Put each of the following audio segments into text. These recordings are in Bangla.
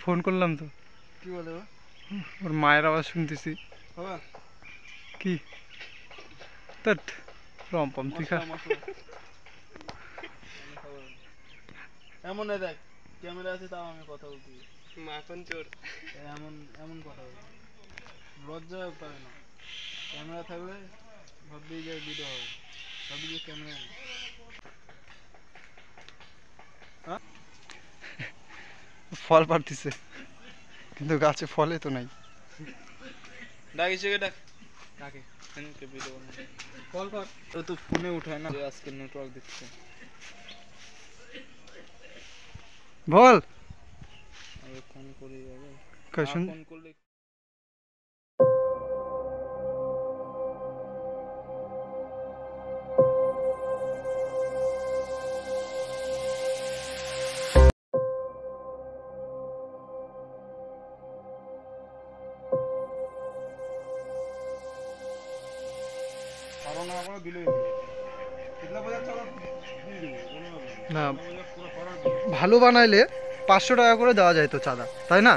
ফোন করলাম তো, কি বলে ওর মায়ের আওয়াজ শুনতেছি। কি তত রম্পম তুই খা। এমন দেখ ক্যামেরা আছে তাও আমি কথা বলছি, মাখন চোর এমন এমন কথা বলছি, লজ্জা পায় না। ক্যামেরা থাকলে ভাববি যে ভিডিও হবে, ভাববি যে ক্যামেরা নেই। ফল পাড়তেছে কিন্তু গাছে ফলে তো নাই। ডাক এসে ডাক ডাকে ভিডিও কল কর, ও তো ফোনে উঠায় না, আজকে নেটওয়ার্ক দিচ্ছে। বল আমি ফোন করি যাবে, শুন ফোন করলে না, ভালো বানাইলে 500 টাকা করে দেওয়া যায় তো চাঁদা, তাই না?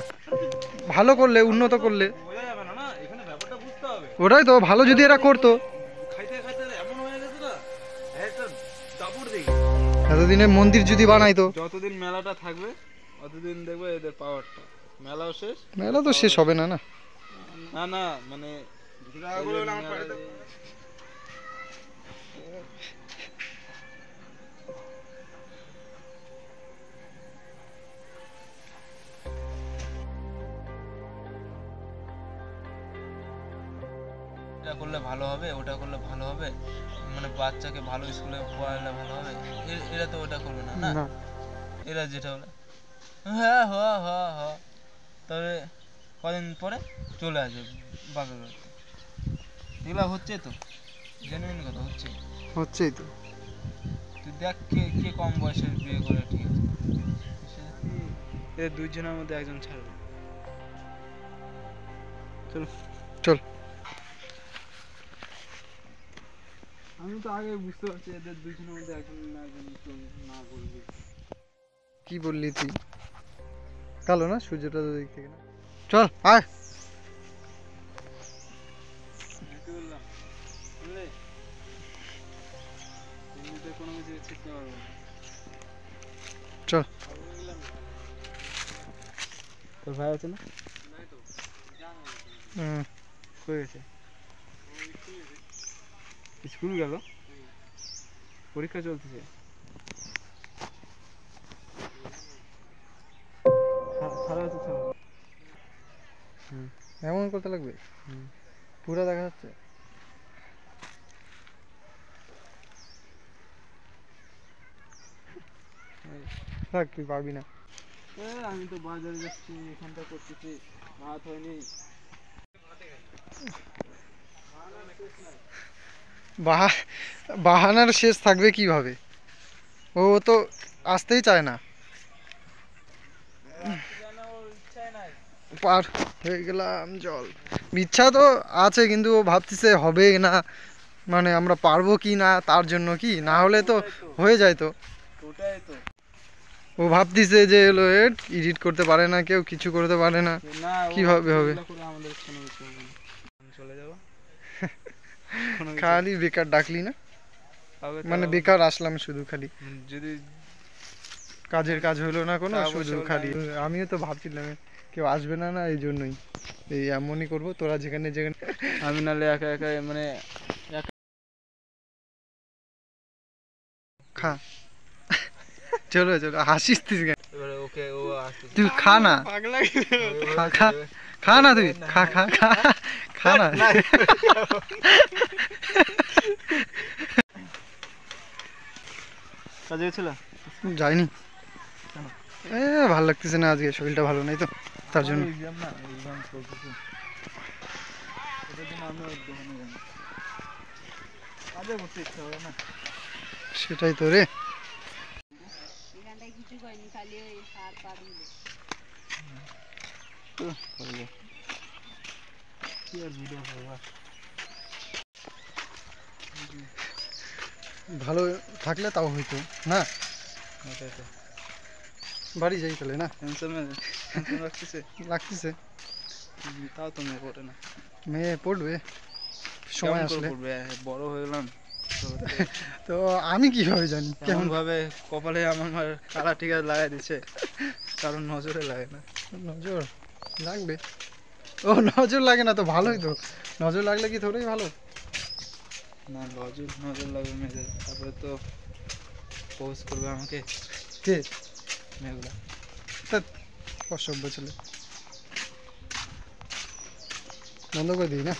ভালো করলে, উন্নত করলে, ওটাই তো ভালো। যদি এরা করতো, এতদিনে মন্দির যদি বানাইতো, যতদিন মেলাটা থাকবে অতদিন দেখবে এদের পাওয়ারটা। মেলাও শেষ, মেলা তো শেষ হবে না। না না না মানে এটা করলে ভালো হবে, ওটা করলে ভালো হবে, মানে বাচ্চাকে ভালো স্কুলে পড়ালে ভালো হবে, এরা তো ওটা করবে না। না এরা যেটা হলো হ্যাঁ হ হ হ, তবে কদিন পরে চলে আসবে বাপের বাড়িতে। এগুলো হচ্ছে তো, জেনুইন কথা হচ্ছেই তো। তুই দেখ কে কে কম বয়সের বিয়ে করে, ঠিক আছে, এদের দুইজনের মধ্যে একজন ছাড়বে। চল চল। আমি তো আগে বুঝতে পারছি এদের দুইজনের মধ্যে একজন না বলবি। কি বললি তুই? কালো না সূর্যটা তো দিক থেকে না। চল আয়। কি বললাম বুঝলে, এমনিতে কোনো কিছু শিখতে পারবো না। চল। তোর ভাই আছে না? কই গেছে? স্কুল গেল, পরীক্ষা চলতেছে। এমন করতে লাগবে? পুরা দেখা যাচ্ছে। থাক, তুই পারবি না। আমি তো বাজারে যাচ্ছি, এখানটা করতেছি, ভাত হয়নি। বাহানার শেষ থাকবে কিভাবে? ও তো আসতেই চায় না। পার হয়ে গেলাম জল। ইচ্ছা তো আছে কিন্তু ও ভাবতেছে হবে না, মানে আমরা পারবো কি না, তার জন্য কি না হলে তো হয়ে যায় তো। ও ভাবতেছে যে হলো এডিট করতে পারে না, কেউ কিছু করতে পারে না, কিভাবে হবে? খালি বেকার ডাকলি না, মানে বেকার আসলাম শুধু, খালি যদি কাজের কাজ হলো না কোনো, শুধু খালি। আমিও তো ভাবছিলাম কেউ আসবে না, না এই জন্যই এই এমনই করবো। তোরা যেখানে যেখানে, আমি নাহলে একা একা মানে খা। চলো চলো, হাসিস তুই কেন? এবারে ওকে ও আসছে, তুই খা না, খা খা খা না, তুই খা খা খা খা না। কাজে গেছিল? যাইনি, ভালো লাগতেছে না আজকে, শরীরটা ভালো নেই তো, তার জন্য। সেটাই তো রে। ভালো থাকলে তাও হইতো না, বাড়ি যাই তাহলে না, হ্যান্ডসামে লাগতেছে। লাগতেছে। তাও তো মেয়ে পড়ে না। মেয়ে পড়বে সময় কেমন করে আসলে। পড়বে? বড় হয়ে গেলাম তো আমি কিভাবে জানি কেমন কেমন ভাবে কপালে আমার কালা টিকা লাগাই দিচ্ছে, কারণ নজরে লাগে না। নজর লাগবে? ও নজর লাগে না তো ভালোই তো, নজর লাগলে কি থোড়াই ভালো? না, নজর নজর লাগবে মেয়েদের, তারপরে তো পোজ করবে আমাকে কে? মেয়েগুলা। ধ্যাৎ, অসভ্য ছেলে। বন্ধ করে দিই না?